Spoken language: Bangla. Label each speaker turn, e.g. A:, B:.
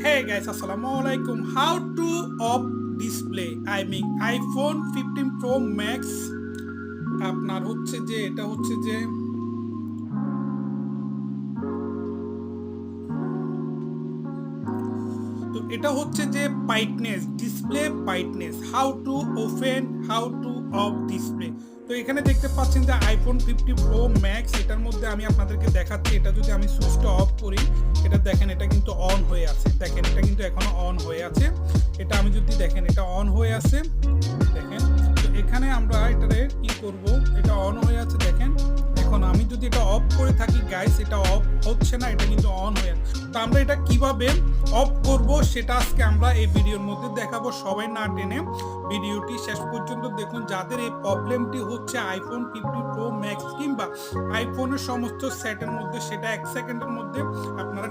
A: Hey guys, Assalamualaikum. How to off display? I mean iPhone 15 Pro Max আপনার হচ্ছে যে এটা হচ্ছে যে তো এটা হচ্ছে যে brightness display brightness how to open how to of display. তো এখানে দেখতে পাচ্ছেন যে আইফোন 50 প্রো ম্যাক্স, এটার মধ্যে আমি আপনাদেরকে দেখাচ্ছি। এটা যদি আমি সুইচটা অফ করি, এটা দেখেন এটা কিন্তু অন হয়ে আছে। দেখেন এটা কিন্তু এখনো অন হয়ে আছে। এটা আমি যদি দেখেন এটা অন হয়ে আছে, দেখেন। তো এখানে আমরা এটারে কি করব, এটা অন হয়ে আছে দেখেন। এখন আমি যদি এটা অফ করে থাকি গাইস, এটা অফ হচ্ছে না, এটা কিন্তু অন হয়ে আছে। তো আমরা এটা কিভাবে অফ করব সেটা আজকে আমরা এই ভিডিওর মধ্যে দেখাবো। সবাই না টেনে ভিডিওটি শেষ পর্যন্ত দেখুন। যাদের এই প্রবলেমটি হচ্ছে আইফোন 50 প্রো ম্যাক্স কিংবা আইফোনের সমস্ত সেটের মধ্যে, সেটা 1 সেকেন্ডের মধ্যে আপনারা